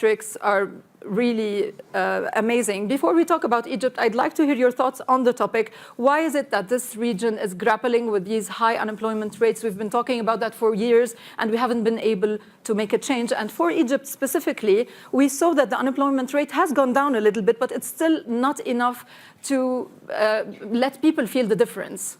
metrics are really amazing. Before we talk about Egypt, I'd like to hear your thoughts on the topic. Why is it that this region is grappling with these high unemployment rates? We've been talking about that for years, and we haven't been able to make a change. And for Egypt specifically, we saw that the unemployment rate has gone down a little bit, but it's still not enough to let people feel the difference.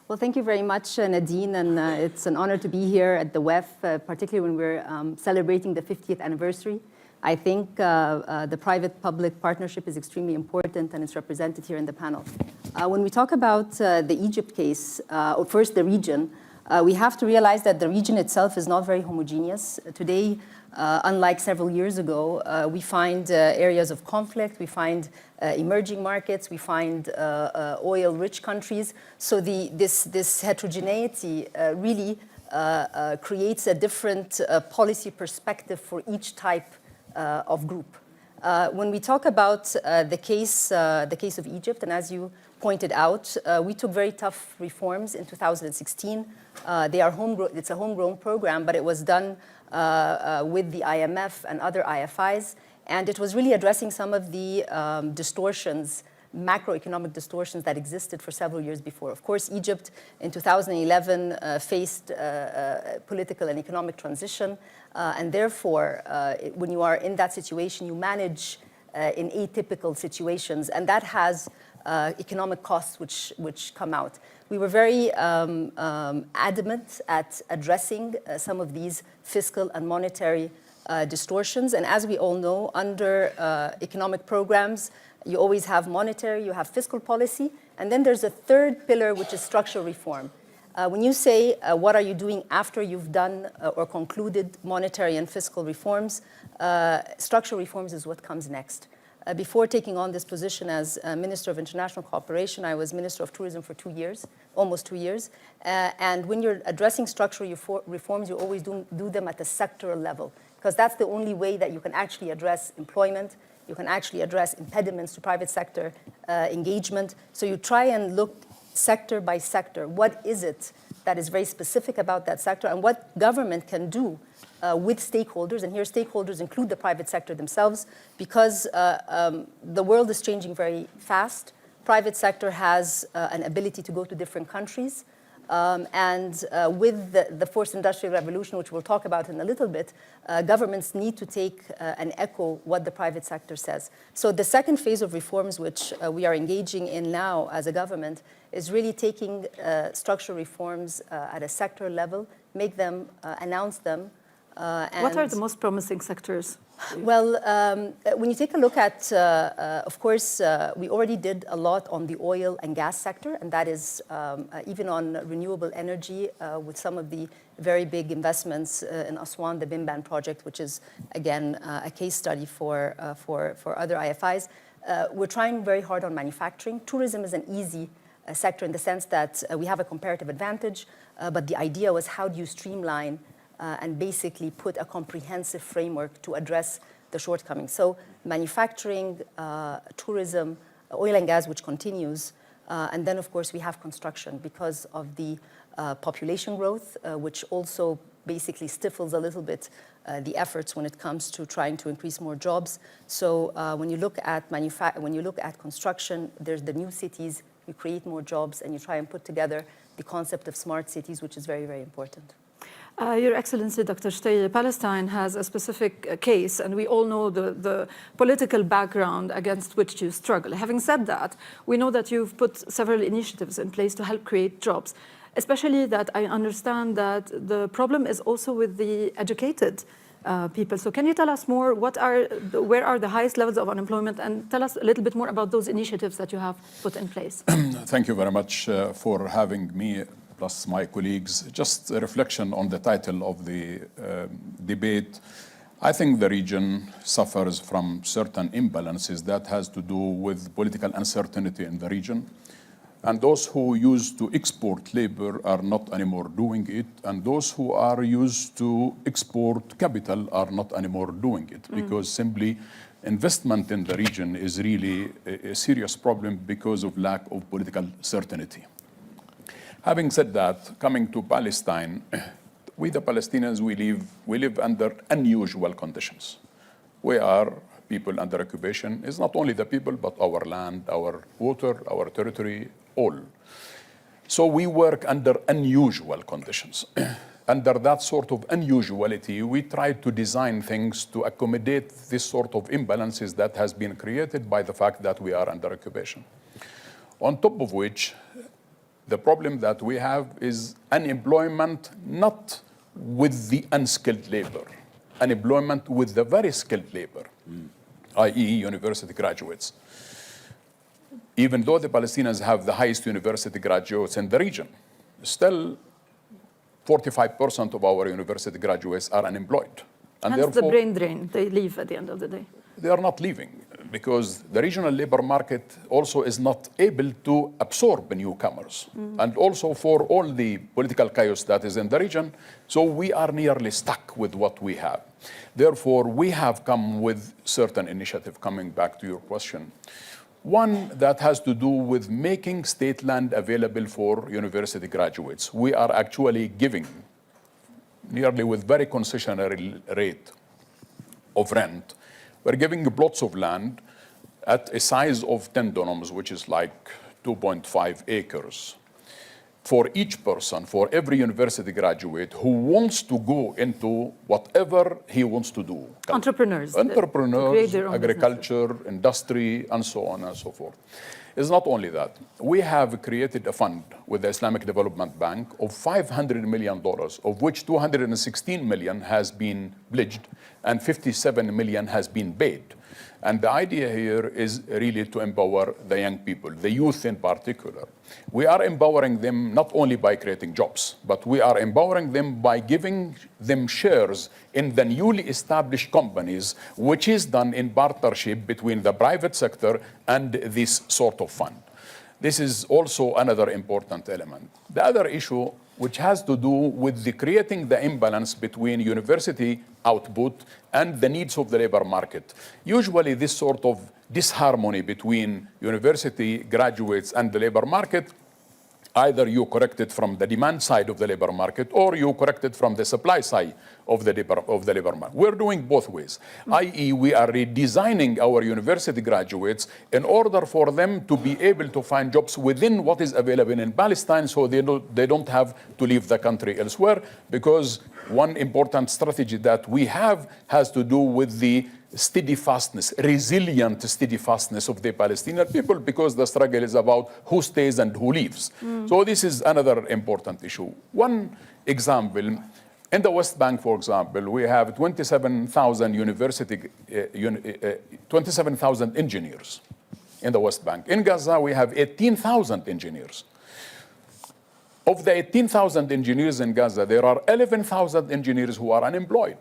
Well, thank you very much, Nadine, and it's an honor to be here at the WEF, particularly when we're celebrating the 50th anniversary. I think the private-public partnership is extremely important, and it's represented here in the panel. When we talk about the Egypt case, or first the region, we have to realize that the region itself is not very homogeneous. Today, unlike several years ago, we find areas of conflict, we find emerging markets, we find oil-rich countries. So this heterogeneity really creates a different policy perspective for each type of group. When we talk about the case of Egypt, and as you pointed out, we took very tough reforms in 2016. They are homegrown. It's a homegrown program, but it was done with the IMF and other IFIs, and it was really addressing some of the distortions, macroeconomic distortions that existed for several years before. Of course, Egypt in 2011 faced political and economic transition, and therefore, when you are in that situation, you manage in atypical situations, and that has economic costs which come out. We were very adamant at addressing some of these fiscal and monetary distortions, and as we all know, under economic programs, you always have monetary, you have fiscal policy, and then there's a third pillar, which is structural reform. When you say, what are you doing after you've done or concluded monetary and fiscal reforms, structural reforms is what comes next. Before taking on this position as Minister of International Cooperation, I was Minister of Tourism for 2 years, almost 2 years. And when you're addressing structural reforms, you always do them at a sectoral level, because that's the only way that you can actually address employment, you can actually address impediments to private sector engagement. So you try and look sector by sector. What is it that is very specific about that sector, and what government can do with stakeholders, and here stakeholders include the private sector themselves, because the world is changing very fast. Private sector has an ability to go to different countries, and with the fourth industrial revolution, which we'll talk about in a little bit, governments need to take and echo what the private sector says. So the second phase of reforms, which we are engaging in now as a government, is really taking structural reforms at a sector level, make them, announce them. What are the most promising sectors? Well, when you take a look at, of course, we already did a lot on the oil and gas sector, and that is even on renewable energy with some of the very big investments in Aswan, the Bimban project, which is, again, a case study for other IFIs. We're trying very hard on manufacturing. Tourism is an easy sector in the sense that we have a comparative advantage, but the idea was, how do you streamline and basically put a comprehensive framework to address the shortcomings. So manufacturing, tourism, oil and gas, which continues, and then of course we have construction because of the population growth, which also basically stifles a little bit the efforts when it comes to trying to increase more jobs. So when you look at construction, there's the new cities, you create more jobs, and you try and put together the concept of smart cities, which is very, very important. Your Excellency, Dr. Shtay, Palestine has a specific case, and we all know the political background against which you struggle. Having said that, we know that you've put several initiatives in place to help create jobs, especially that I understand that the problem is also with the educated people. So can you tell us more, where are the highest levels of unemployment, and tell us a little bit more about those initiatives that you have put in place? Thank you very much for having me, plus my colleagues. Just a reflection on the title of the debate. I think the region suffers from certain imbalances that has to do with political uncertainty in the region. And those who used to export labor are not anymore doing it. And those who are used to export capital are not anymore doing it, because simply investment in the region is really a serious problem because of lack of political certainty. Having said that, coming to Palestine, we the Palestinians, we live under unusual conditions. we are people under occupation. It's not only the people, but our land, our water, our territory, all. So we work under unusual conditions. Under that sort of unusuality, we try to design things to accommodate this sort of imbalances that has been created by the fact that we are under occupation. On top of which, the problem that we have is unemployment not with the unskilled labor, unemployment with the very skilled labor, i.e. university graduates. Even though the Palestinians have the highest university graduates in the region, still 45% of our university graduates are unemployed. And hence the brain drain. They leave at the end of the day. They are not leaving because the regional labor market also is not able to absorb newcomers. And also for all the political chaos that is in the region, so we are nearly stuck with what we have. Therefore, we have come with certain initiative, coming back to your question. One that has to do with making state land available for university graduates. We are actually giving, nearly with very concessionary rate of rent, we're giving plots of land at a size of 10 dunams, which is like 2.5 acres, for each person, for every university graduate who wants to go into whatever he wants to do. Entrepreneurs, agriculture, industry, and so on and so forth. It's not only that. We have created a fund with the Islamic Development Bank of $500 million, of which 216 million has been pledged and 57 million has been paid. And the idea here is really to empower the young people, the youth in particular. We are empowering them not only by creating jobs, but we are empowering them by giving them shares in the newly established companies, which is done in partnership between the private sector and this sort of fund. This is also another important element. The other issue, which has to do with creating the imbalance between university output and the needs of the labor market. Usually this sort of disharmony between university graduates and the labor market, either you correct it from the demand side of the labor market or you correct it from the supply side of the labor market. We're doing both ways, i.e. we are redesigning our university graduates in order for them to be able to find jobs within what is available in Palestine, so they don't have to leave the country elsewhere, because one important strategy that we have has to do with the steadfastness, resilient steadfastness of the Palestinian people, because the struggle is about who stays and who leaves. So this is another important issue. One example, in the West Bank, for example, we have 27,000 27,000 engineers in the West Bank. In Gaza, we have 18,000 engineers. Of the 18,000 engineers in Gaza, there are 11,000 engineers who are unemployed.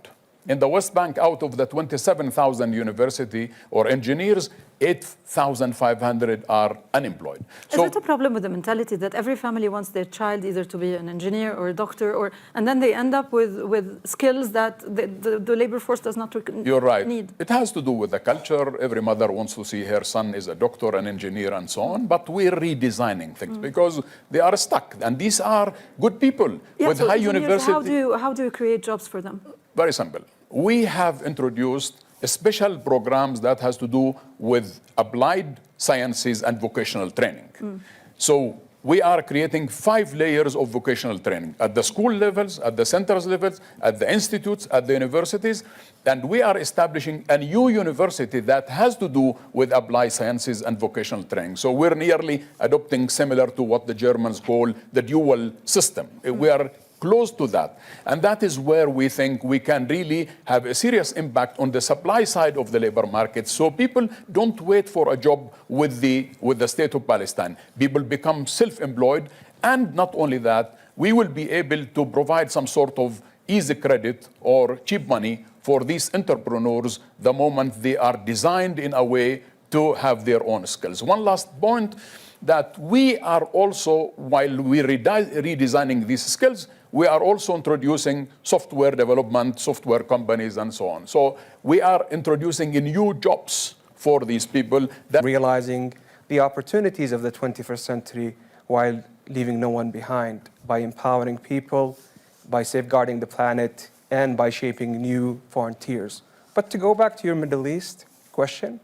In the West Bank, out of the 27,000 university or engineers, 8,500 are unemployed. Is it a problem with the mentality that every family wants their child either to be an engineer or a doctor, and then they end up with skills that the labor force does not need? You're right. It has to do with the culture. Every mother wants to see her son is a doctor, an engineer, and so on. But we're redesigning things because they are stuck. And these are good people with high university. How do you create jobs for them? Very simple. We have introduced special programs that has to do with applied sciences and vocational training. So we are creating 5 layers of vocational training at the school levels, at the centers levels, at the institutes, at the universities. And we are establishing a new university that has to do with applied sciences and vocational training. So we're nearly adopting similar to what the Germans call the dual system. We are close to that. And that is where we think we can really have a serious impact on the supply side of the labor market, so people don't wait for a job with the state of Palestine. People become self-employed, and not only that, we will be able to provide some sort of easy credit or cheap money for these entrepreneurs the moment they are designed in a way to have their own skills. One last point, that we are also, while we're redesigning these skills, we are also introducing software development, software companies, and so on. So we are introducing new jobs for these people. Realizing the opportunities of the 21st century while leaving no one behind, by empowering people, by safeguarding the planet, and by shaping new frontiers But to go back to your Middle East question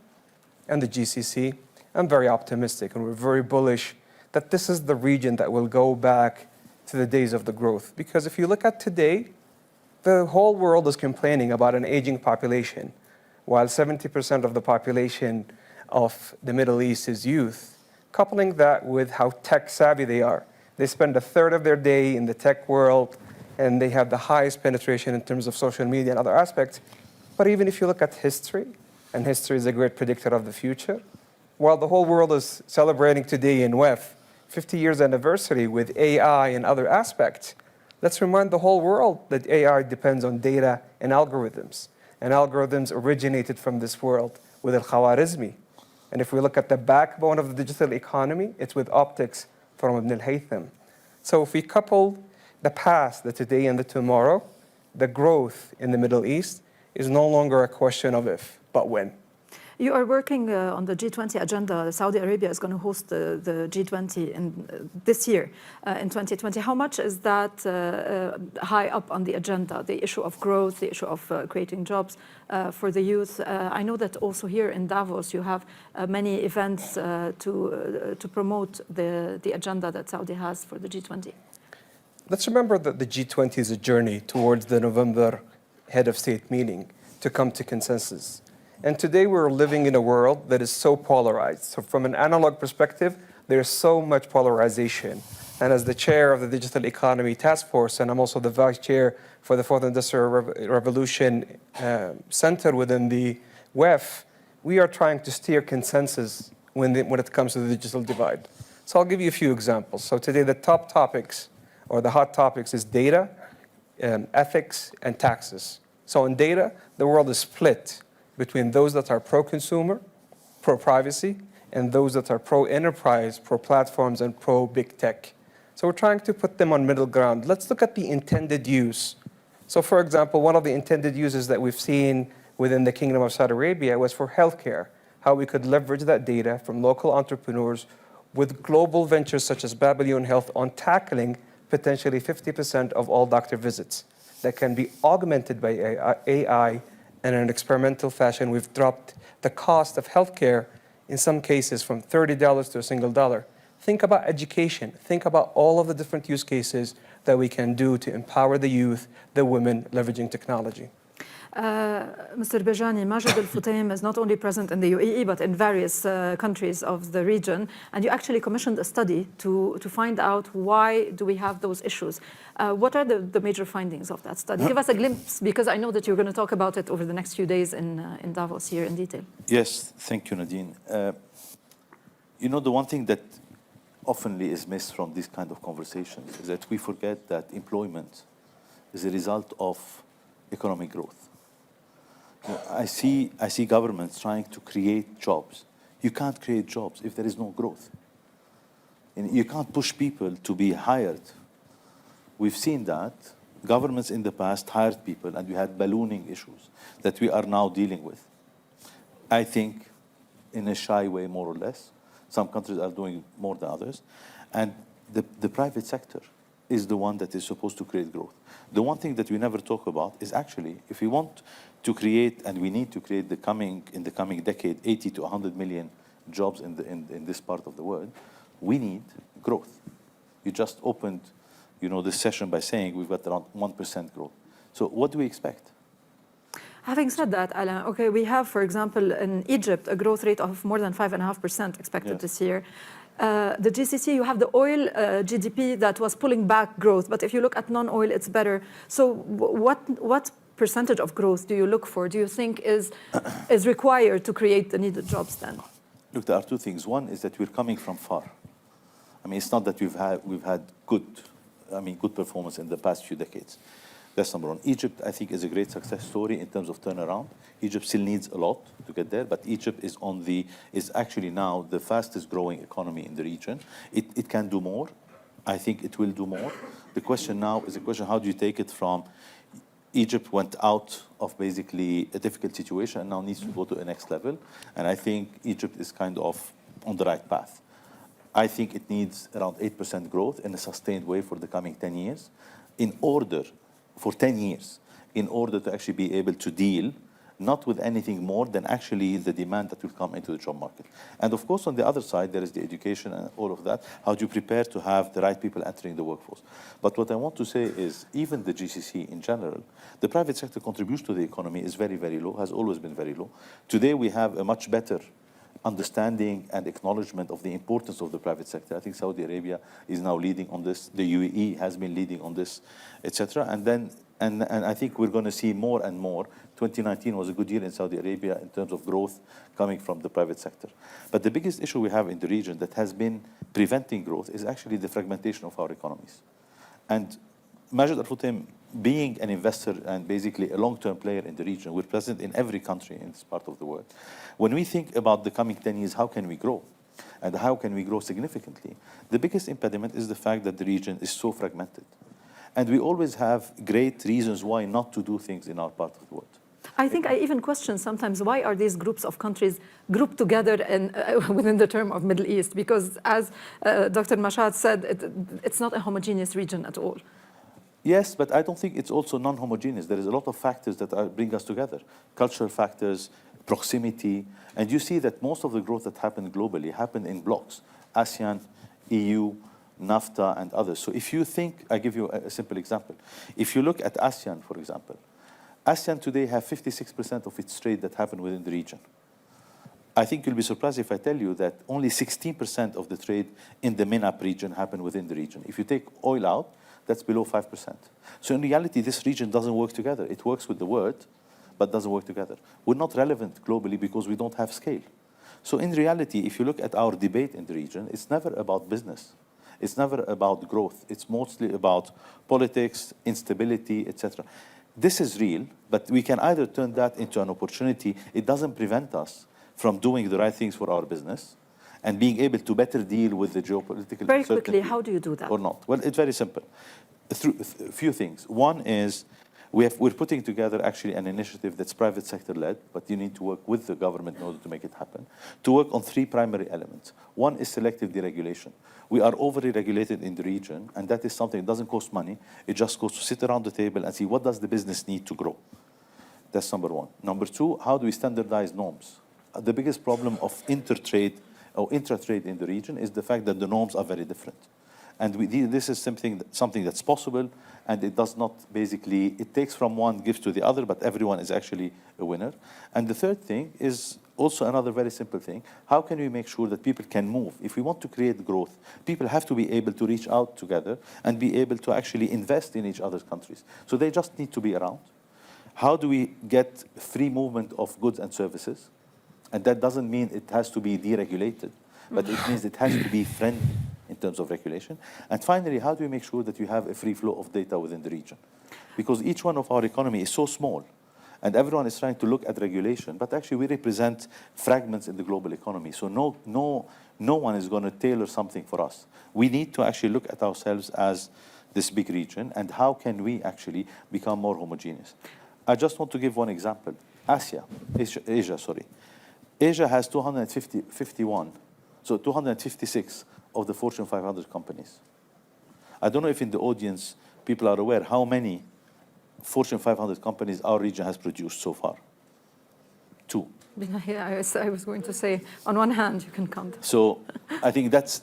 and the GCC, I'm very optimistic and we're very bullish that this is the region that will go back to the days of the growth. Because if you look at today, the whole world is complaining about an aging population, while 70% of the population of the Middle East is youth. Coupling that with how tech savvy they are. They spend a third of their day in the tech world, and they have the highest penetration in terms of social media and other aspects. But even if you look at history, and history is a great predictor of the future, while the whole world is celebrating today in WEF 50 years anniversary with AI and other aspects, let's remind the whole world that AI depends on data and algorithms. And algorithms originated from this world with al-Khwarizmi. And if we look at the backbone of the digital economy, it's with optics from Ibn al-Haytham. So if we couple the past, the today, and the tomorrow, the growth in the Middle East is no longer a question of if, but when. You are working on the G20 agenda. Saudi Arabia is going to host the G20 in, this year, in 2020. How much is that high up on the agenda, the issue of growth, the issue of creating jobs for the youth? I know that also here in Davos you have many events to promote the agenda that Saudi has for the G20. Let's remember that the G20 is a journey towards the November head of state meeting to come to consensus. And today we're living in a world that is so polarized. So from an analog perspective, there's so much polarization. And as the chair of the Digital Economy Task Force, and I'm also the vice chair for the Fourth Industrial Revolution Center within the WEF, we are trying to steer consensus when it comes to the digital divide. So I'll give you a few examples. So today the top topics, or the hot topics, is data, ethics, and taxes. So in data, the world is split between those that are pro-consumer, pro-privacy, and those that are pro-enterprise, pro-platforms, and pro-big tech. So we're trying to put them on middle ground. Let's look at the intended use. So for example, one of the intended uses that we've seen within the Kingdom of Saudi Arabia was for healthcare, how we could leverage that data from local entrepreneurs with global ventures such as Babylon Health on tackling potentially 50% of all doctor visits that can be augmented by AI. And in an experimental fashion, we've dropped the cost of healthcare in some cases from $30 to a single dollar. Think about education. Think about all of the different use cases that we can do to empower the youth, the women, leveraging technology. Mr. Bejani, Majid Al-Futtaim is not only present in the UAE, but in various countries of the region. And you actually commissioned a study to find out why do we have those issues. What are the major findings of that study? Give us a glimpse, because I know that you're going to talk about it over the next few days in Davos here in detail. Yes, thank you, Nadine. You know, the one thing that often is missed from these kind of conversations is that we forget that employment is a result of economic growth. You know, I see governments trying to create jobs. You can't create jobs if there is no growth. And you can't push people to be hired. We've seen that. Governments in the past hired people, and we had ballooning issues that we are now dealing with. I think in a shy way, more or less. Some countries are doing more than others. And the private sector is the one that is supposed to create growth. The one thing that we never talk about is actually, if we want to create, and we need to create in the coming decade, 80 to 100 million jobs in this part of the world, we need growth. You just opened, you know, this session by saying we've got around 1% growth. So what do we expect? Having said that, Alain, okay, we have, for example, in Egypt, a growth rate of more than 5.5% expected this year. The GCC, you have the oil GDP that was pulling back growth, but if you look at non-oil, it's better. So what percentage of growth do you look for, do you think is required to create the needed jobs then? Look, there are two things. One is that we're coming from far. I mean, it's not that we've had good performance in the past few decades. That's number one. Egypt, I think, is a great success story in terms of turnaround. Egypt still needs a lot to get there, but Egypt is actually now the fastest growing economy in the region. It can do more. I think it will do more. The question now is how do you take it from Egypt went out of basically a difficult situation and now needs to go to the next level. And I think Egypt is kind of on the right path. I think it needs around 8% growth in a sustained way for the coming 10 years for 10 years, in order to actually be able to deal not with anything more than actually the demand that will come into the job market. And of course, on the other side, there is the education and all of that. How do you prepare to have the right people entering the workforce? But what I want to say is, even the GCC in general, the private sector contribution to the economy is very, very low, has always been very low. Today, we have a much better understanding and acknowledgement of the importance of the private sector. I think Saudi Arabia is now leading on this. The UAE has been leading on this, etc. And I think we're going to see more and more. 2019 was a good year in Saudi Arabia in terms of growth coming from the private sector. But the biggest issue we have in the region that has been preventing growth is actually the fragmentation of our economies. And Majid Al Futtaim, being an investor and basically a long-term player in the region, we're present in every country in this part of the world. When we think about the coming 10 years, how can we grow? And how can we grow significantly? The biggest impediment is the fact that the region is so fragmented. And we always have great reasons why not to do things in our part of the world. I think I even question sometimes, why are these groups of countries grouped together in, within the term of Middle East? Because as Dr. Mashad said, it's not a homogeneous region at all. Yes, but I don't think it's also non-homogeneous. There is a lot of factors that bring us together. Cultural factors, proximity. And you see that most of the growth that happened globally happened in blocks. ASEAN, EU, NAFTA, and others. So if you think, I give you a simple example. If you look at ASEAN, for example, ASEAN today have 56% of its trade that happen within the region. I think you'll be surprised if I tell you that only 16% of the trade in the MENAP region happen within the region. If you take oil out, that's below 5%. So in reality, this region doesn't work together. It works with the world, but doesn't work together. We're not relevant globally because we don't have scale. So in reality, if you look at our debate in the region, it's never about business. It's never about growth. It's mostly about politics, instability, etc. This is real, but we can either turn that into an opportunity. It doesn't prevent us from doing the right things for our business and being able to better deal with the geopolitical Very uncertainty. quickly, how do you do that? Or not? Well, it's very simple. Through a few things. One is we're putting together actually an initiative that's private sector led, but you need to work with the government in order to make it happen, to work on three primary elements. One is selective deregulation. We are overly regulated in the region, and that is something that doesn't cost money. It just goes to sit around the table and see what does the business need to grow. That's number one. Number two, how do we standardize norms? The biggest problem of intertrade or intra-trade in the region is the fact that the norms are very different. And this is something that's possible, and it does not basically, it takes from one, gives to the other, but everyone is actually a winner. And the third thing is also another very simple thing. How can we make sure that people can move? If we want to create growth, people have to be able to reach out together and be able to actually invest in each other's countries. So they just need to be around. How do we get free movement of goods and services? And that doesn't mean it has to be deregulated, but it means it has to be friendly in terms of regulation. And finally, how do we make sure that you have a free flow of data within the region? Because each one of our economy is so small, and everyone is trying to look at regulation, but actually we represent fragments in the global economy. So no one is going to tailor something for us. We need to actually look at ourselves as this big region, and how can we actually become more homogeneous? I just want to give one example. Asia has 256 of the Fortune 500 companies. I don't know if in the audience people are aware how many Fortune 500 companies our region has produced so far. 2. Yeah, I was going to say, on one hand, you can count. So I think that's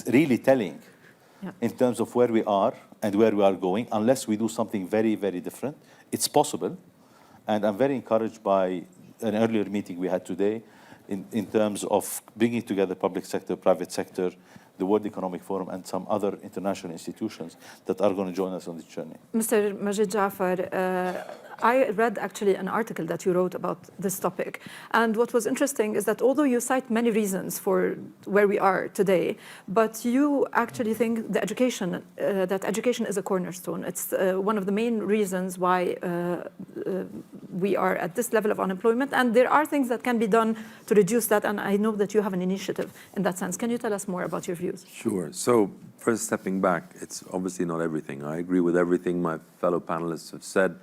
really telling in terms of where we are and where we are going, unless we do something very, very different. It's possible. And I'm very encouraged by an earlier meeting we had today in terms of bringing together public sector, private sector, the World Economic Forum, and some other international institutions that are going to join us on this journey. Mr. Majid Jafar, I read actually an article that you wrote about this topic. And what was interesting is that although you cite many reasons for where we are today, but you actually think that education is a cornerstone. It's one of the main reasons why we are at this level of unemployment. And there are things that can be done to reduce that. And I know that you have an initiative in that sense. Can you tell us more about your views? Sure. So first, stepping back, it's obviously not everything. I agree with everything my fellow panelists have said.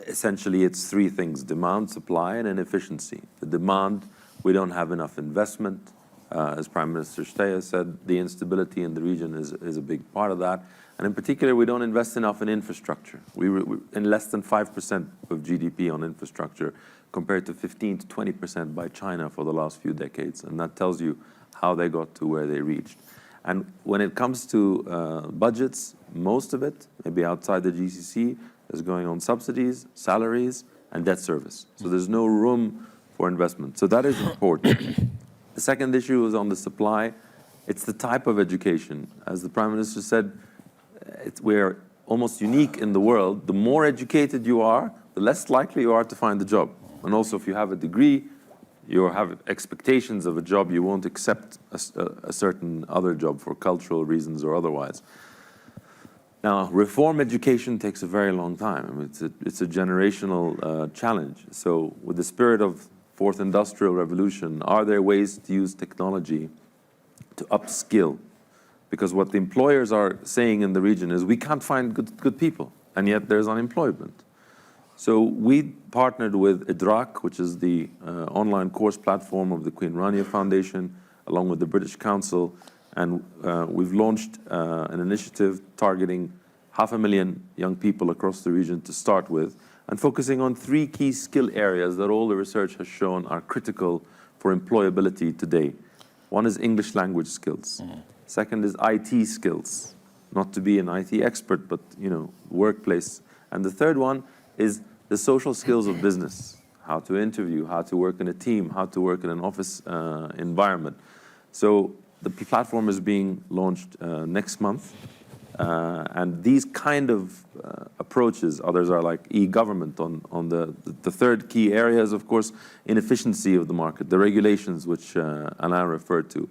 Essentially, it's three things: demand, supply, and inefficiency. The demand, we don't have enough investment. As Prime Minister Steyer said, the instability in the region is a big part of that. And in particular, we don't invest enough in infrastructure. We in less than 5% of GDP on infrastructure, compared to 15 to 20% by China for the last few decades. And that tells you how they got to where they reached. And when it comes to budgets, most of it, maybe outside the GCC, is going on subsidies, salaries, and debt service. So there's no room for investment. So that is important. The second issue is on the supply. It's the type of education. As the Prime Minister said, we're almost unique in the world. The more educated you are, the less likely you are to find a job. And also, if you have a degree, you have expectations of a job, you won't accept a certain other job for cultural reasons or otherwise. Now, reform education takes a very long time. I mean, it's a generational challenge. So with the spirit of Fourth Industrial Revolution, are there ways to use technology to upskill? Because what the employers are saying in the region is we can't find good people, and yet there's unemployment. So we partnered with IDRAK, which is the online course platform of the Queen Rania Foundation, along with the British Council, and we've launched an initiative targeting 500,000 young people across the region to start with, and focusing on 3 key skill areas that all the research has shown are critical for employability today. One is English language skills. Second is IT skills, not to be an IT expert, but workplace. And the third one is the social skills of business, how to interview, how to work in a team, how to work in an office environment. So the platform is being launched next month. And these kind of approaches, others are like e-government on the third key area is, of course, inefficiency of the market, the regulations which Alain referred to.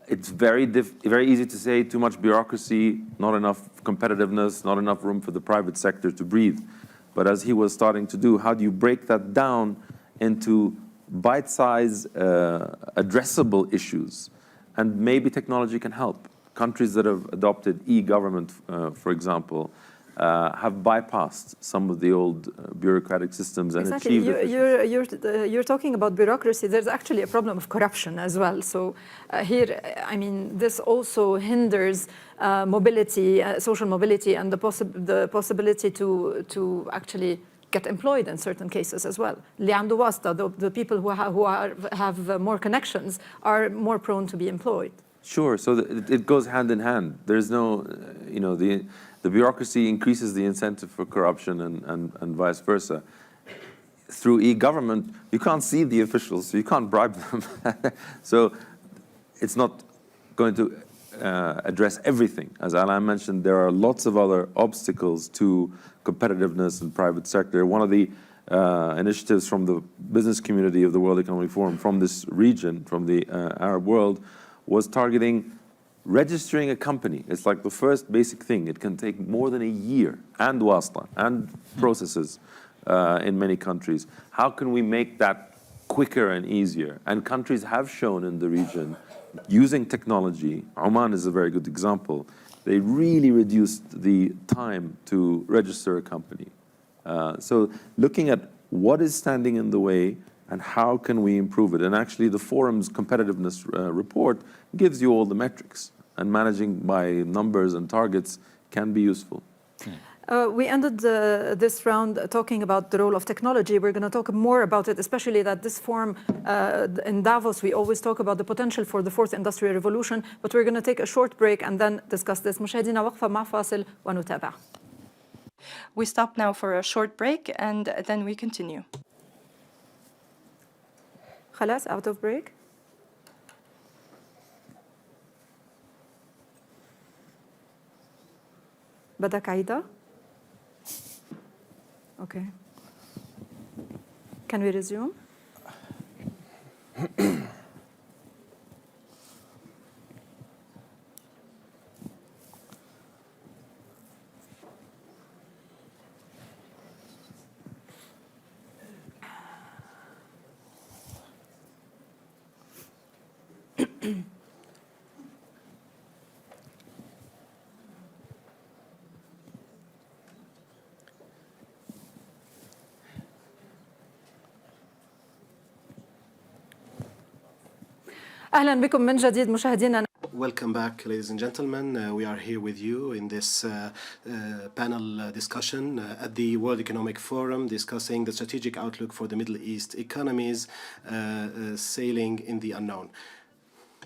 It's very easy to say too much bureaucracy, not enough competitiveness, not enough room for the private sector to breathe. But as he was starting to do, how do you break that down into bite-sized, addressable issues? And maybe technology can help. Countries that have adopted e-government, for example, have bypassed some of the old bureaucratic systems and achieved efficiency. You're talking about bureaucracy. There's actually a problem of corruption as well. So here, I mean, this also hinders mobility, social mobility, and the possibility to actually get employed in certain cases as well. اللي عنده واسطة, the people who have more connections are more prone to be employed. Sure, so it goes hand in hand. There's no, the bureaucracy increases the incentive for corruption and vice versa. Through e-government, you can't see the officials, so you can't bribe them. So it's not going to address everything. As Alain mentioned, there are lots of other obstacles to competitiveness in private sector. One of the initiatives from the business community of the World Economic Forum, from this region, from the Arab world, was targeting registering a company. It's like the first basic thing. It can take more than a year, and wasla, and processes in many countries. How can we make that quicker and easier? And countries have shown in the region, using technology, Oman is a very good example, they really reduced the time to register a company. So looking at what is standing in the way, and how can we improve it? And actually, the forum's competitiveness report gives you all the metrics, and managing by numbers and targets can be useful. We ended this round talking about the role of technology. We're going to talk more about it, especially that this forum in Davos, we always talk about the potential for the fourth industrial revolution, but we're going to take a short break and then discuss this. مشاهدينا وقفة مع فاصل ونتابع. We stop now for a short break and then we continue. خلاص, out of break. بدك عيدة? Okay. Can we resume? أهلا بكم من جديد مشاهدينا. Welcome back, ladies and gentlemen. We are here with you in this panel discussion at the World Economic Forum, discussing the strategic outlook for the Middle East economies, sailing in the unknown.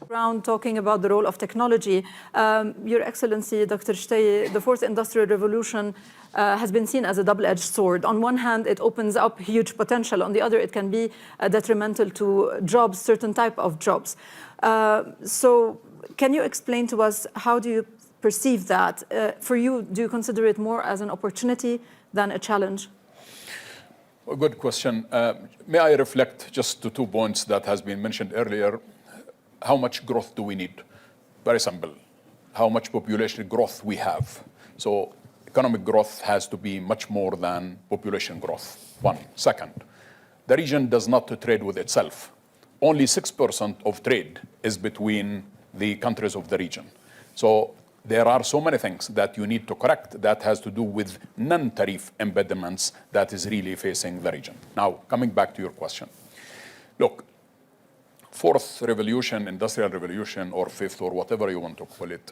Around talking about the role of technology, Your Excellency, Dr. Shtay, the fourth industrial revolution has been seen as a double-edged sword. On one hand, it opens up huge potential. On the other, it can be detrimental to jobs, certain type of jobs. So can you explain to us, how do you perceive that? For you, do you consider it more as an opportunity than a challenge? A good question. May I reflect just to 2 points that has been mentioned earlier? How much growth do we need? Very simple. How much population growth we have. So economic growth has to be much more than population growth. One. Second, the region does not trade with itself. Only 6% of trade is between the countries of the region. So there are so many things that you need to correct that has to do with non-tariff impediments that is really facing the region. Now, coming back to your question. Look, fourth revolution, industrial revolution, or fifth, or whatever you want to call it,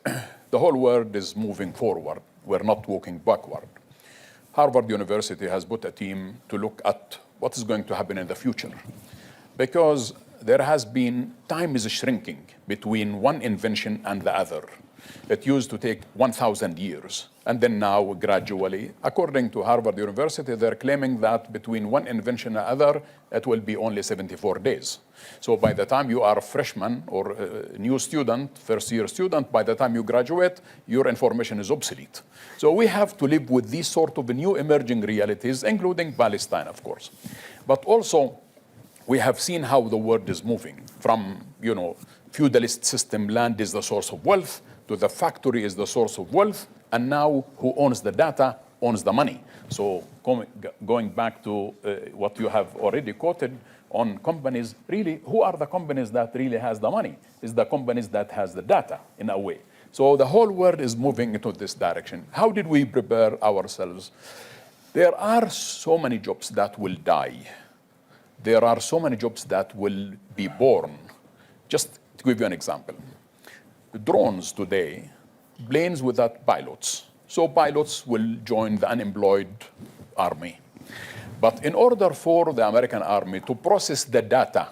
the whole world is moving forward. We're not walking backward. Harvard University has put a team to look at what is going to happen in the future. Because there has been, time is shrinking between one invention and the other. It used to take 1,000 years. And then now, gradually, according to Harvard University, they're claiming that between one invention and another, it will be only 74 days. So by the time you are a freshman or a new student, first-year student, by the time you graduate, your information is obsolete. So we have to live with these sort of new emerging realities, including Palestine, of course. But also, we have seen how the world is moving from, feudalist system, land is the source of wealth, to the factory is the source of wealth, and now who owns the data owns the money. So going back to what you have already quoted on companies, really, who are the companies that really has the money? It's the companies that has the data, in a way. So the whole world is moving into this direction. How did we prepare ourselves? There are so many jobs that will die. There are so many jobs that will be born. Just to give you an example. Drones today, planes without pilots. So pilots will join the unemployed army. But in order for the American army to process the data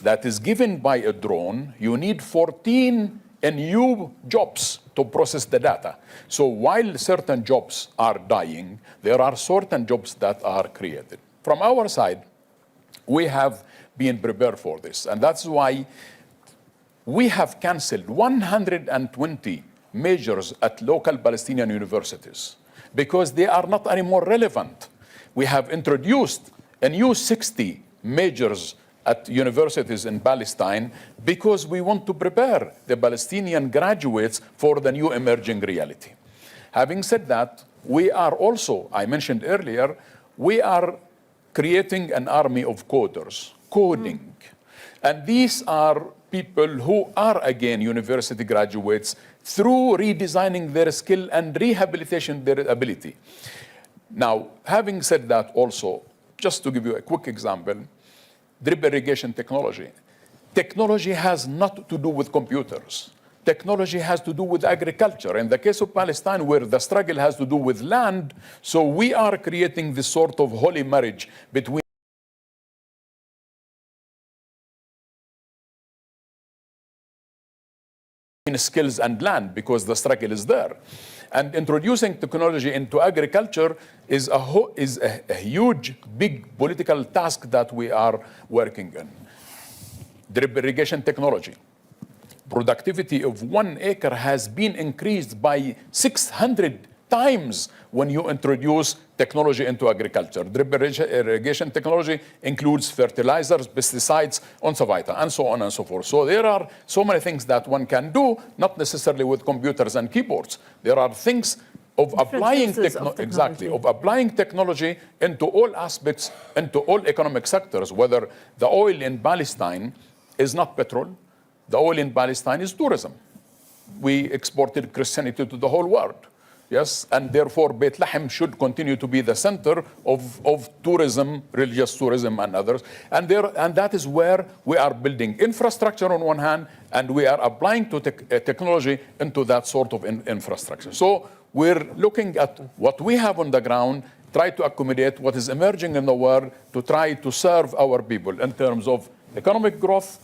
that is given by a drone, you need 14 new jobs to process the data. So while certain jobs are dying, there are certain jobs that are created. From our side, we have been prepared for this. And that's why we have canceled 120 majors at local Palestinian universities because they are not anymore relevant. We have introduced a new 60 majors at universities in Palestine because we want to prepare the Palestinian graduates for the new emerging reality. Having said that, we are also, I mentioned earlier, we are creating an army of coders, coding. And these are people who are, again, university graduates through redesigning their skill and rehabilitation their ability. Now, having said that also, just to give you a quick example, drip irrigation technology. Technology has not to do with computers. Technology has to do with agriculture. In the case of Palestine, where the struggle has to do with land, so we are creating this sort of holy marriage between skills and land, because the struggle is there. And introducing technology into agriculture is a huge, big political task that we are working on. Drip irrigation technology. Productivity of 1 acre has been increased by 600 times when you introduce technology into agriculture. Drip irrigation technology includes fertilizers, pesticides, and so on and so forth. So there are so many things that one can do, not necessarily with computers and keyboards. There are things of applying technology into all aspects, into all economic sectors, whether the oil in Palestine is not petrol, the oil in Palestine is tourism. We exported Christianity to the whole world. Yes, and therefore Beit Lahem should continue to be the center of tourism, religious tourism and others. And that is where we are building infrastructure on one hand, and we are applying to technology into that sort of infrastructure. So we're looking at what we have on the ground, try to accommodate what is emerging in the world to try to serve our people in terms of economic growth,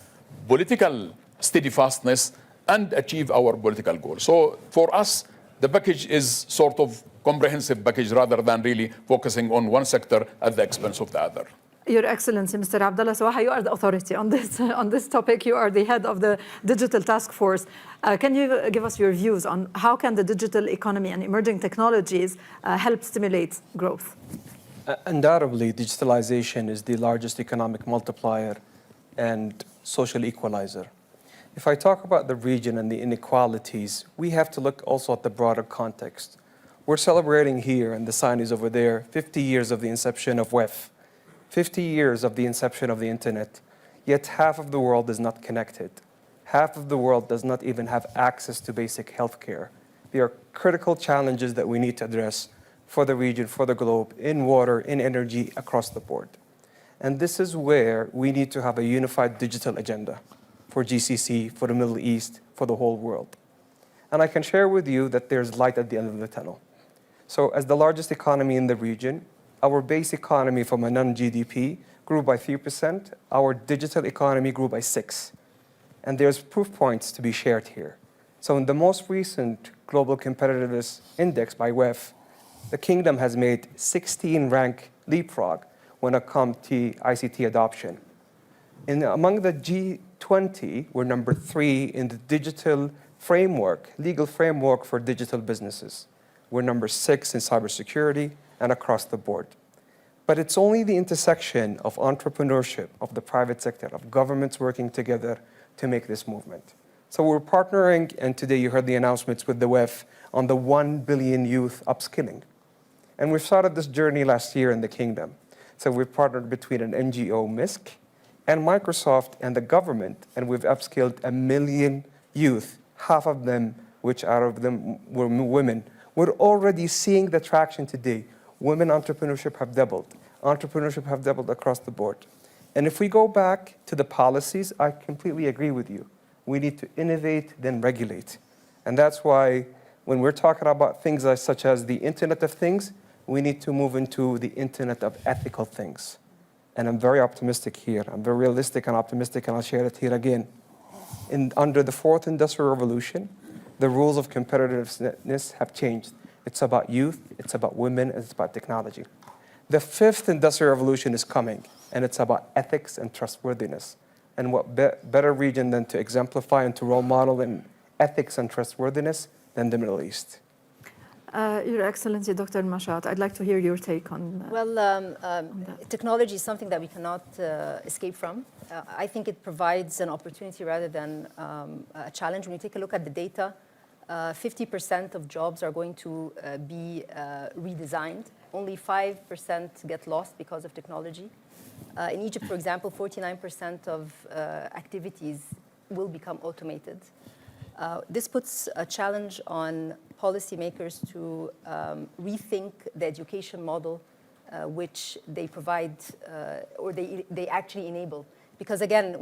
political steadfastness, and achieve our political goals. So for us, the package is sort of comprehensive package rather than really focusing on one sector at the expense of the other. Your Excellency, Mr. Abdullah Sawaha, you are the authority on this topic. You are the head of the Digital Task Force. Can you give us your views on how can the digital economy and emerging technologies help stimulate growth? Undoubtedly, digitalization is the largest economic multiplier and social equalizer. If I talk about the region and the inequalities, we have to look also at the broader context. We're celebrating here, and the sign is over there, 50 years of the inception of WEF, 50 years of the inception of the internet, yet half of the world is not connected. Half of the world does not even have access to basic healthcare. There are critical challenges that we need to address for the region, for the globe, in water, in energy, across the board. And this is where we need to have a unified digital agenda for GCC, for the Middle East, for the whole world. And I can share with you that there's light at the end of the tunnel. So as the largest economy in the region, our base economy from a non-GDP grew by 3%, our digital economy grew by 6%. And there's proof points to be shared here. So in the most recent Global Competitiveness Index by WEF, the Kingdom has made 16 rank leapfrog when it comes to ICT adoption. Among the G20, we're number 3 in the digital framework, legal framework for digital businesses. We're number 6 in cybersecurity and across the board. But it's only the intersection of entrepreneurship, of the private sector, of governments working together to make this movement. So we're partnering, and today you heard the announcements with the WEF on the 1 billion youth upskilling. And we started this journey last year in the Kingdom. So we've partnered between an NGO, MISC, and Microsoft and the government, and we've upskilled 1 million youth, half of them, which out of them were women. We're already seeing the traction today. Women entrepreneurship have doubled. Entrepreneurship have doubled across the board. And if we go back to the policies, I completely agree with you. We need to innovate, then regulate. And that's why when we're talking about things such as the Internet of Things, we need to move into the Internet of ethical things. And I'm very optimistic here. I'm very realistic and optimistic, and I'll share it here again. Under the 4th Industrial Revolution, the rules of competitiveness have changed. It's about youth, it's about women, and it's about technology. The 5th Industrial Revolution is coming, and it's about ethics and trustworthiness. And what better region than to exemplify and to role model in ethics and trustworthiness than the Middle East? Your Excellency, Dr. Mashat, I'd like to hear your take on technology is something that we cannot escape from. I think it provides an opportunity rather than a challenge. When you take a look at the data, 50% of jobs are going to be redesigned. Only 5% get lost because of technology. In Egypt, for example, 49% of activities will become automated. This puts a challenge on policymakers to rethink the education model which they provide or they actually enable. Because again,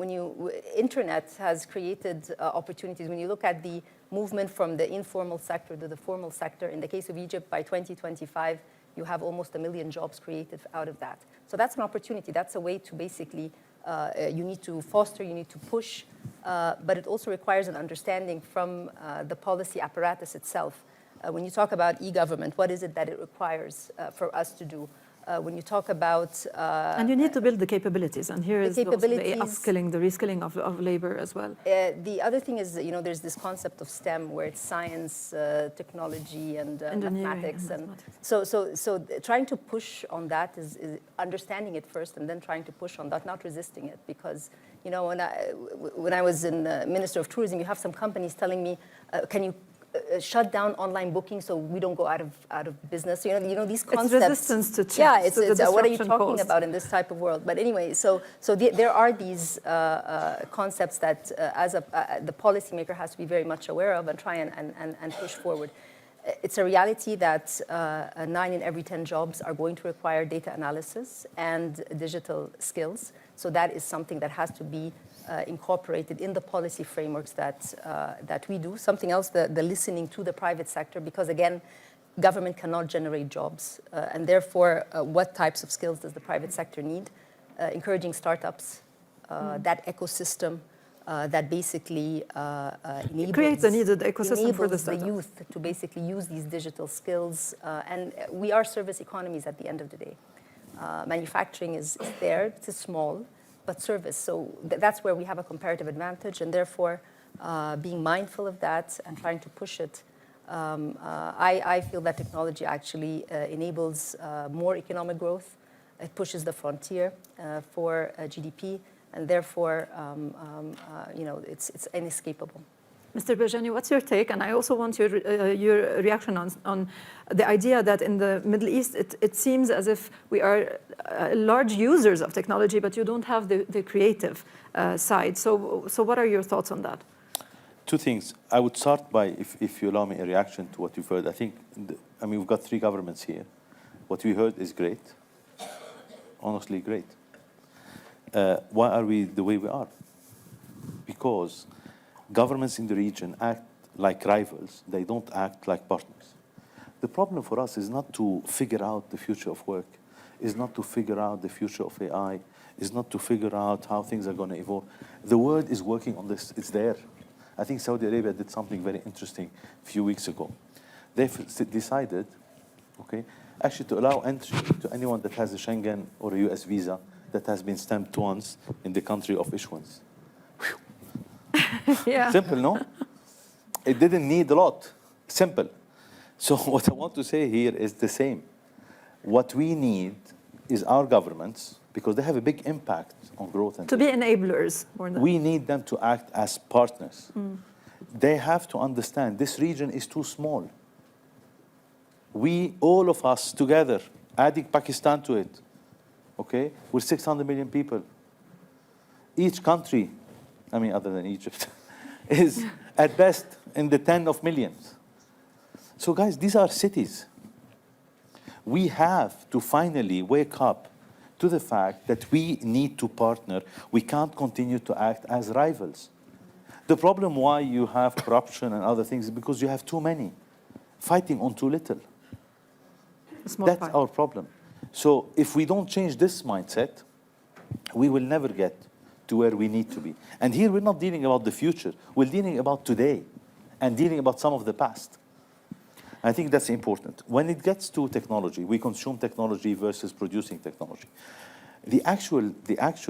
internet has created opportunities. When you look at the movement from the informal sector to the formal sector, in the case of Egypt, by 2025, you have almost 1 million jobs created out of that. So that's an opportunity. That's a way to basically, you need to foster, you need to push, but it also requires an understanding from the policy apparatus itself. When you talk about e-government, what is it that it requires for us to do? When you talk about... and you need to build the capabilities, and here is the upskilling, the reskilling of labor as well. The other thing is, there's this concept of STEM, where it's science, technology, and mathematics. And so trying to push on that is understanding it first, and then trying to push on that, not resisting it. Because, when I was in Minister of Tourism, you have some companies telling me, can you shut down online booking so we don't go out of business. These concepts. It's resistance to change. Yeah, it's what are you talking about in this type of world? But anyway, so there are these concepts that the policymaker has to be very much aware of and try and push forward. It's a reality that 9 in every 10 jobs are going to require data analysis and digital skills. So that is something that has to be incorporated in the policy frameworks that we do. Something else, the listening to the private sector, because again, government cannot generate jobs. And therefore, what types of skills does the private sector need? Encouraging startups, that ecosystem that basically enables, creates a needed ecosystem for the enables the startups. youth to basically use these digital skills. And we are service economies at the end of the day. Manufacturing is there, it's small, but service. So that's where we have a comparative advantage, and therefore being mindful of that and trying to push it. I feel that technology actually enables more economic growth. It pushes the frontier for GDP, and therefore, it's inescapable. Mr. Bajani, what's your take? And I also want your reaction on the idea that in the Middle East, it seems as if we are large users of technology, but you don't have the creative side. So what are your thoughts on that? Two things. I would start by, if you allow me a reaction to what you've heard. I think, we've got 3 governments here. What we heard is great, honestly great. Why are we the way we are? Because governments in the region act like rivals. They don't act like partners. The problem for us is not to figure out the future of work, is not to figure out the future of AI, is not to figure out how things are going to evolve. The world is working on this. It's there. I think Saudi Arabia did something very interesting a few weeks ago. They've decided, actually to allow entry to anyone that has a Schengen or a US visa that has been stamped once in the country of issuance. Yeah. Simple, no? It didn't need a lot. Simple. So what I want to say here is the same. What we need is our governments, because they have a big impact on growth. And to be enablers. More than we need them to act as partners. They have to understand this region is too small. We, all of us together, adding Pakistan to it, we're 600 million people. Each country, other than Egypt, is at best in the 10 of millions. So guys, these are cities. We have to finally wake up to the fact that we need to partner. We can't continue to act as rivals. The problem why you have corruption and other things is because you have too many fighting on too little. That's our problem. So if we don't change this mindset, we will never get to where we need to be. And here we're not dealing about the future. We're dealing about today and dealing about some of the past. I think that's important. When it gets to technology, we consume technology versus producing technology. The actual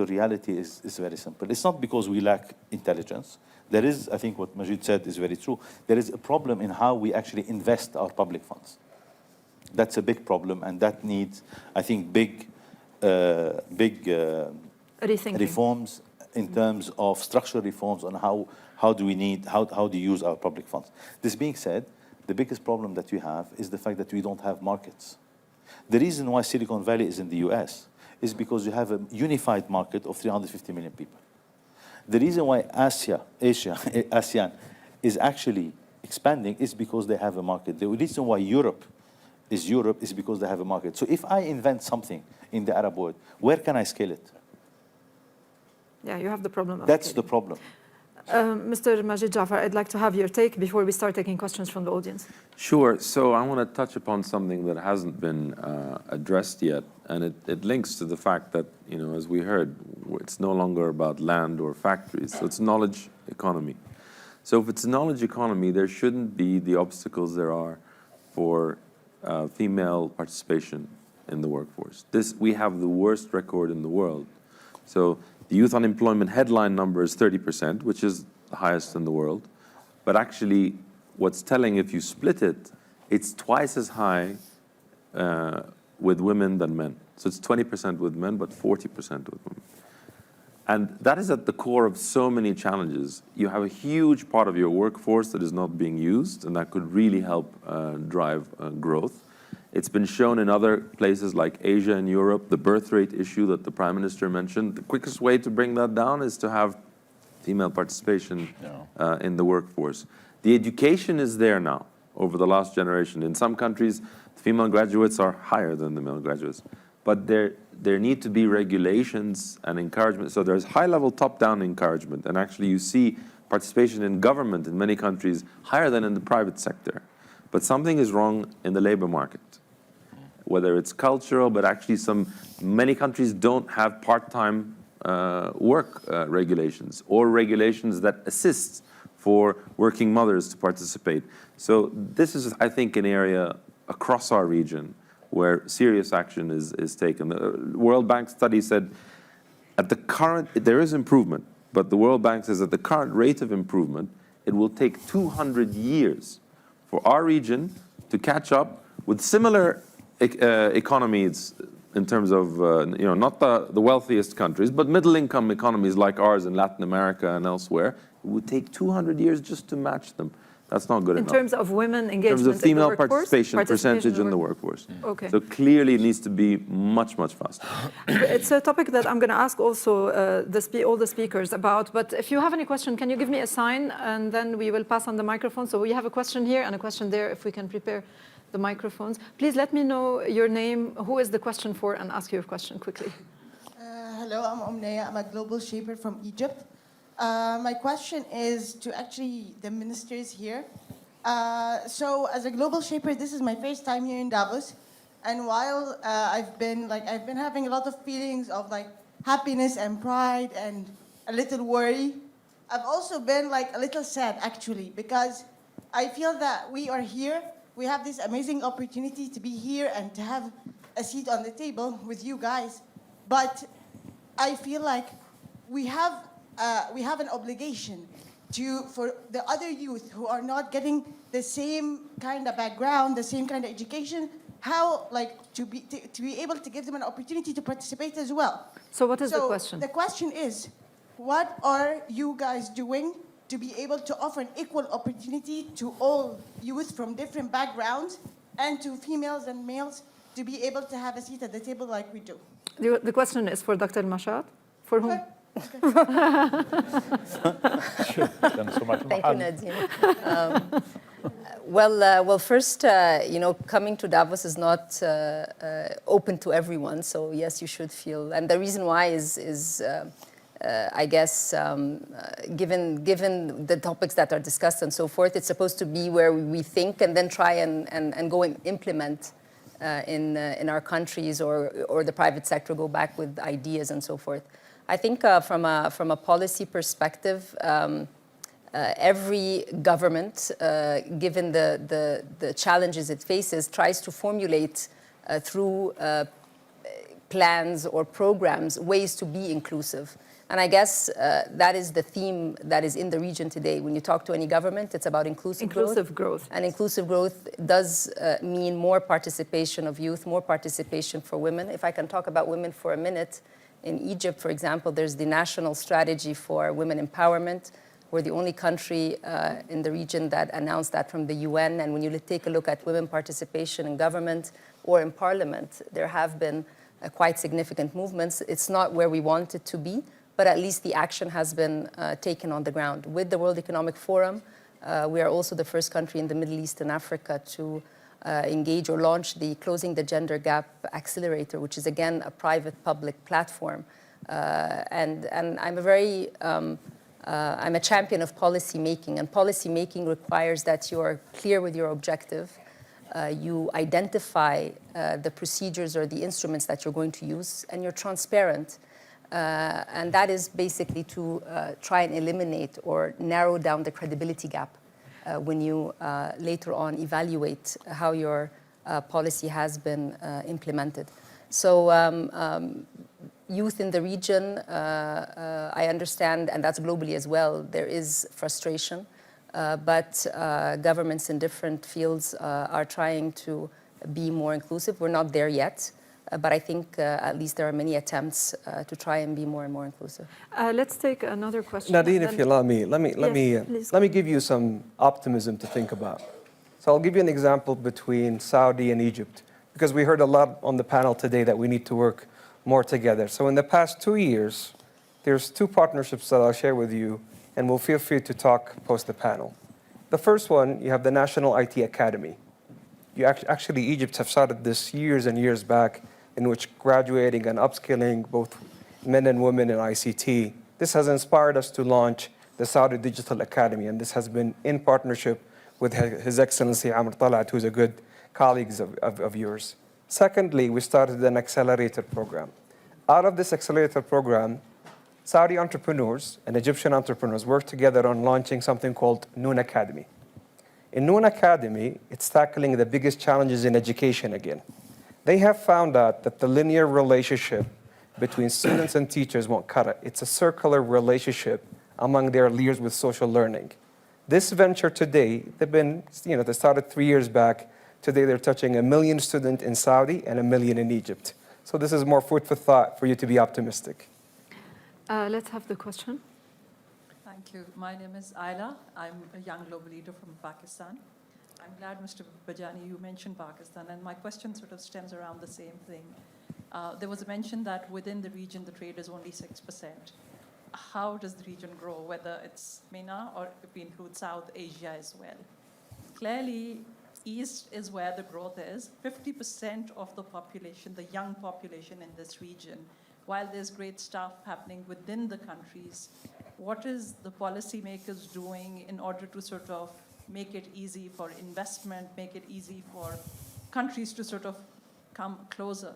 reality is very simple. It's not because we lack intelligence. There is, I think what Majid said is very true. There is a problem in how we actually invest our public funds. That's a big problem, and that needs, I think, big reforms in terms of structural reforms on how do you use our public funds. This being said, the biggest problem that we have is the fact that we don't have markets. The reason why Silicon Valley is in the US is because you have a unified market of 350 million people. The reason why ASEAN is actually expanding is because they have a market. The reason why Europe is because they have a market. So if I invent something in the Arab world, where can I scale it? Yeah, you have the problem. That's the problem. Mr. Majid Jafar, I'd like to have your take before we start taking questions from the audience. Sure. So I want to touch upon something that hasn't been addressed yet, and it links to the fact that, as we heard, it's no longer about land or factories. So it's knowledge economy. So if it's a knowledge economy, there shouldn't be the obstacles there are for female participation in the workforce. We have the worst record in the world. So the youth unemployment headline number is 30%, which is the highest in the world. But actually, what's telling, if you split it, it's twice as high with women than men. So it's 20% with men, but 40% with women. And that is at the core of so many challenges. You have a huge part of your workforce that is not being used, and that could really help drive growth. It's been shown in other places like Asia and Europe, the birth rate issue that the Prime Minister mentioned. The quickest way to bring that down is to have female participation in the workforce. The education is there now, over the last generation. In some countries, female graduates are higher than the male graduates. But there need to be regulations and encouragement. So there's high-level top-down encouragement. And actually you see participation in government in many countries higher than in the private sector. But something is wrong in the labor market. Whether it's cultural, but actually many countries don't have part-time work regulations or regulations that assist for working mothers to participate. So this is, I think, an area across our region where serious action is taken. The World Bank study said there is improvement, but the World Bank says at the current rate of improvement, it will take 200 years for our region to catch up with similar economies in terms of, not the wealthiest countries, but middle-income economies like ours in Latin America and elsewhere. It would take 200 years just to match them. That's not good enough. In terms of women engagement in terms of female in the workforce? participation percentage in the workforce. Okay. So clearly it needs to be much, much faster. It's a topic that I'm going to ask also all the speakers about, but if you have any question, can you give me a sign and then we will pass on the microphone. So we have a question here and a question there, if we can prepare the microphones. Please let me know your name, who is the question for, and ask your question quickly. Hello, I'm Omneya. I'm a global shaper from Egypt. My question is to actually the ministers here. So as a global shaper, this is my first time here in Davos. And while I've been having a lot of feelings of like happiness and pride and a little worry, I've also been like a little sad actually, because I feel that we are here. We have this amazing opportunity to be here and to have a seat on the table with you guys. But I feel like we have an obligation for the other youth who are not getting the same kind of background, the same kind of education, to be able to give them an opportunity to participate as well. So what is the question? The question is, what are you guys doing to be able to offer an equal opportunity to all youth from different backgrounds and to females and males to be able to have a seat at the table like we do? The question is for Dr. Mashat. For whom? Thank you, Nadine. Well, first, coming to Davos is not open to everyone. So yes, you should feel. And the reason why is I guess, given the topics that are discussed and so forth, it's supposed to be where we think and then try and go and implement in our countries or the private sector go back with ideas and so forth. I think from a policy perspective, every government, given the challenges it faces, tries to formulate through plans or programs ways to be inclusive. And I guess that is the theme that is in the region today. When you talk to any government, it's about inclusive growth. And inclusive growth does mean more participation of youth, more participation for women. If I can talk about women for a minute, in Egypt, for example, there's the National Strategy for Women Empowerment. We're the only country in the region that announced that from the UN. And when you take a look at women participation in government or in parliament, there have been quite significant movements. It's not where we want it to be, but at least the action has been taken on the ground. With the World Economic Forum, we are also the first country in the Middle East and Africa to engage or launch the Closing the Gender Gap Accelerator, which is again a private-public platform. And I'm I'm a champion of policy making, and policy making requires that you are clear with your objective. You identify the procedures or the instruments that you're going to use, and you're transparent. And that is basically to try and eliminate or narrow down the credibility gap when you later on evaluate how your policy has been implemented. So youth in the region, I understand, and that's globally as well, there is frustration, but governments in different fields are trying to be more inclusive. We're not there yet. But I think at least there are many attempts to try and be more and more inclusive. Let's take another question. Nadine, if you allow me, let me give you some optimism to think about. So I'll give you an example between Saudi and Egypt, because we heard a lot on the panel today that we need to work more together. So in the past 2 years, there's 2 partnerships that I'll share with you, and we'll feel free to talk post the panel. The first one, you have the National IT Academy. Actually, Egypt have started this years and years back, in which graduating and upskilling both men and women in ICT. This has inspired us to launch the Saudi Digital Academy, and this has been in partnership with His Excellency Amr Talat, who's a good colleague of yours. Secondly, we started an accelerator program. Out of this accelerator program, Saudi entrepreneurs and Egyptian entrepreneurs worked together on launching something called Noon Academy. In Noon Academy, it's tackling the biggest challenges in education again. They have found out that the linear relationship between students and teachers won't cut it. It's a circular relationship among their leaders with social learning. This venture today, they started 3 years back. Today they're touching 1 million students in Saudi and 1 million in Egypt. So this is more food for thought for you to be optimistic. Let's have the question. Thank you. My name is Ayla. I'm a young global leader from Pakistan. I'm glad, Mr. Bajani, you mentioned Pakistan, and my question sort of stems around the same thing. There was a mention that within the region, the trade is only 6%. How does the region grow, whether it's MENA or if we include South Asia as well? Clearly, East is where the growth is. 50% of the population, the young population in this region, while there's great stuff happening within the countries, what is the policymakers doing in order to sort of make it easy for investment, make it easy for countries to sort of come closer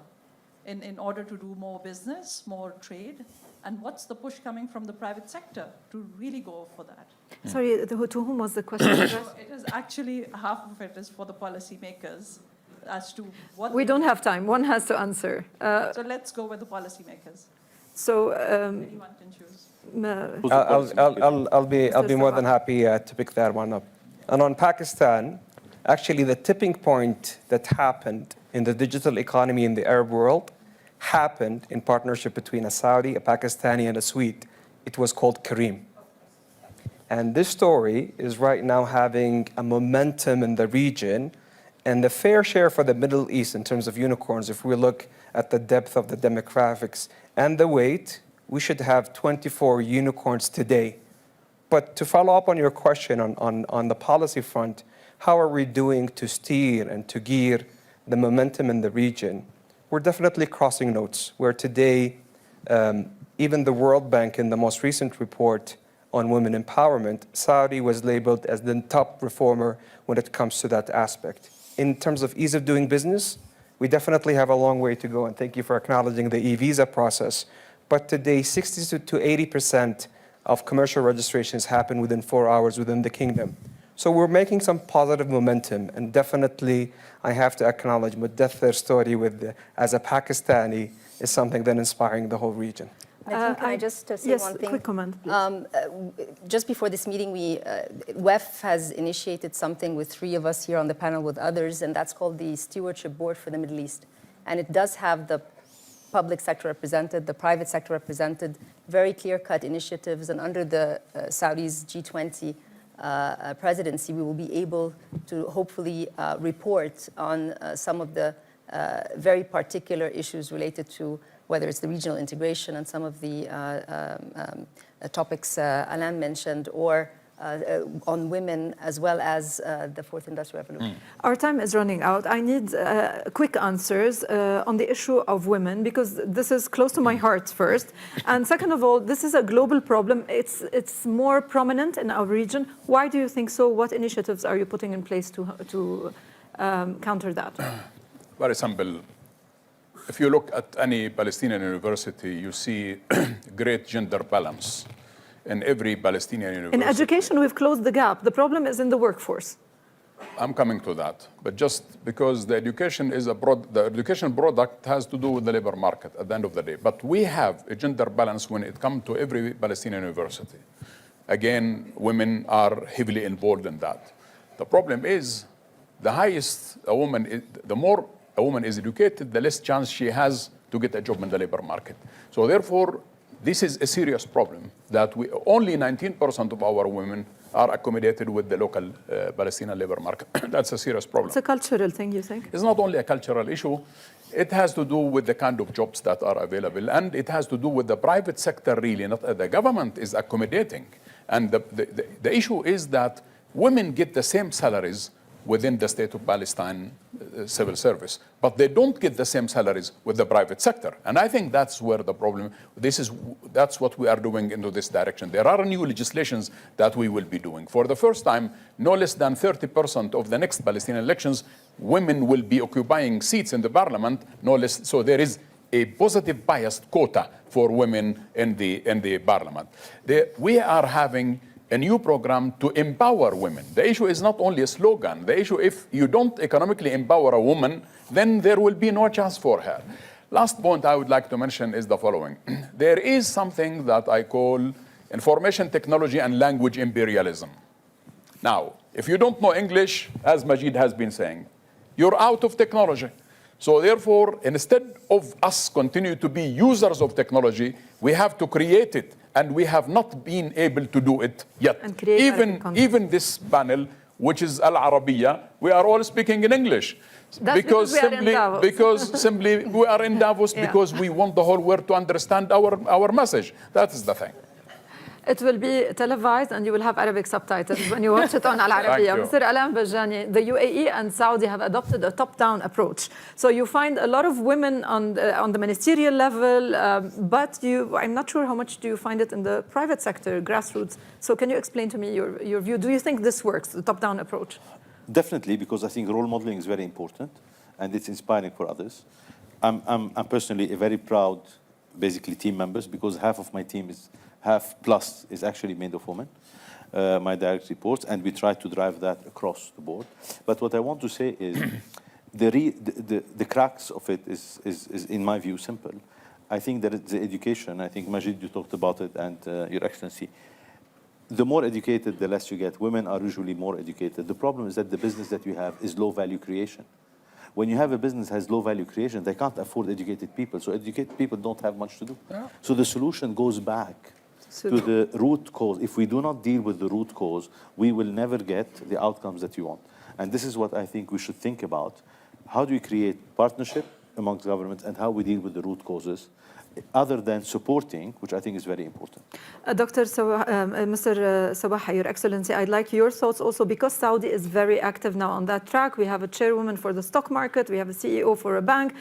in order to do more business, more trade? And what's the push coming from the private sector to really go for that? Sorry, to whom was the question addressed? So it is actually, half of it is for the policymakers as to what... We don't have time. One has to answer. So let's go with the policymakers. So Anyone can choose. I'll be more than happy to pick that one up. And on Pakistan, actually the tipping point that happened in the digital economy in the Arab world happened in partnership between a Saudi, a Pakistani, and a Swede. It was called Kareem. And this story is right now having a momentum in the region, and the fair share for the Middle East in terms of unicorns, if we look at the depth of the demographics and the weight, we should have 24 unicorns today. But to follow up on your question on the policy front, how are we doing to steer and to gear the momentum in the region? We're definitely crossing notes, where today, even the World Bank in the most recent report on women empowerment, Saudi was labeled as the top reformer when it comes to that aspect. In terms of ease of doing business, we definitely have a long way to go, and thank you for acknowledging the e-visa process. But today, 60 to 80% of commercial registrations happen within 4 hours within the kingdom. So we're making some positive momentum, and definitely I have to acknowledge Mudathir's story as a Pakistani is something that inspiring the whole region. Nadine, can I just say yes, one thing? quick comment, please. Just before this meeting, WEF has initiated something with 3 of us here on the panel with others, and that's called the Stewardship Board for the Middle East. And it does have the public sector represented, the private sector represented, very clear-cut initiatives, and under the Saudi's G20 presidency, we will be able to hopefully report on some of the very particular issues related to whether it's the regional integration and some of the topics Alain mentioned, or on women, as well as the Fourth Industrial Revolution. Our time is running out. I need quick answers on the issue of women, because this is close to my heart first. And second of all, this is a global problem. It's more prominent in our region. Why do you think so? What initiatives are you putting in place to counter that? Very simple. If you look at any Palestinian university, you see great gender balance in every Palestinian university. In education, we've closed the gap. The problem is in the workforce. I'm coming to that. But just because the education is the education product has to do with the labor market at the end of the day. But we have a gender balance when it comes to every Palestinian university. Again, women are heavily involved in that. The problem is the more a woman is educated, the less chance she has to get a job in the labor market. So therefore, this is a serious problem that only 19% of our women are accommodated with the local Palestinian labor market. That's a serious problem. It's a cultural thing, you think? It's not only a cultural issue. It has to do with the kind of jobs that are available, and it has to do with the private sector, really. Not the government is accommodating. And the issue is that women get the same salaries within the State of Palestine civil service, but they don't get the same salaries with the private sector. And I think that's where the problem, that's what we are doing into this direction. There are new legislations that we will be doing. For the first time, no less than 30% of the next Palestinian elections, women will be occupying seats in the parliament, no less. So there is a positive biased quota for women in the parliament. We are having a new program to empower women. The issue is not only a slogan. The issue, if you don't economically empower a woman, then there will be no chance for her. Last point I would like to mention is the following. There is something that I call information technology and language imperialism. Now, if you don't know English, as Majid has been saying, you're out of technology. So therefore, instead of us continue to be users of technology, we have to create it. And we have not been able to do it yet. Even this panel, which is Al Arabiya, we are all speaking in English. Because simply we are in Davos because we want the whole world to understand our message. That is the thing. It will be televised and you will have Arabic subtitles when you watch it on Al Arabiya. Mr. Alain Bajani, the UAE and Saudi have adopted a top-down approach. So you find a lot of women on the ministerial level, but I'm not sure how much do you find it in the private sector, grassroots. So can you explain to me your view? Do you think this works, the top-down approach? Definitely, because I think role modeling is very important and it's inspiring for others. I'm personally a very proud, basically, team members because half of my team half plus is actually made of women, my direct reports, and we try to drive that across the board. But what I want to say is the crux of it is, in my view, simple. I think that it's the education. I think, Majid, you talked about it, and Your Excellency. The more educated, the less you get. Women are usually more educated. The problem is that the business that you have is low-value creation. When you have a business that has low value creation, they can't afford educated people. So educated people don't have much to do. Yeah. So the solution goes back to the root cause. If we do not deal with the root cause, we will never get the outcomes that you want. And this is what I think we should think about. How do we create partnership amongst governments and how we deal with the root causes, other than supporting, which I think is very important. Mr. Sabaha, Your Excellency, I'd like your thoughts also, because Saudi is very active now on that track. We have a chairwoman for the stock market. We have a CEO for a bank.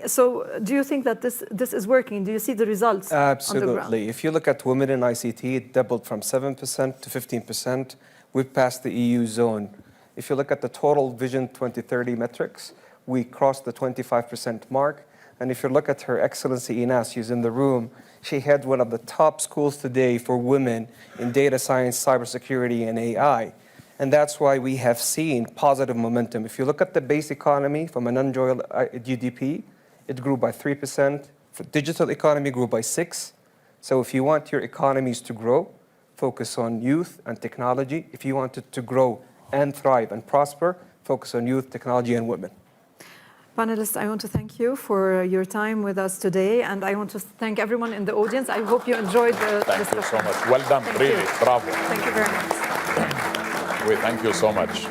So do you think that this is working? Do you see the results? Absolutely. On the ground? If you look at women in ICT, it doubled from 7% to 15%. We've passed the EU zone. If you look at the total Vision 2030 metrics, we crossed the 25% mark. And if you look at Her Excellency Inas, who's in the room, she had one of the top schools today for women in data science, cybersecurity, and AI. And that's why we have seen positive momentum. If you look at the base economy from an non-oil GDP, it grew by 3%. For digital economy grew by 6%. So if you want your economies to grow, focus on youth and technology. If you want it to grow and thrive and prosper, focus on youth, technology, and women. Panelists, I want to thank you for your time with us today, and I want to thank everyone in the audience. I hope you enjoyed the discussion. Thank you so much. Well done, really. Bravo. Thank you very much. We thank you so much.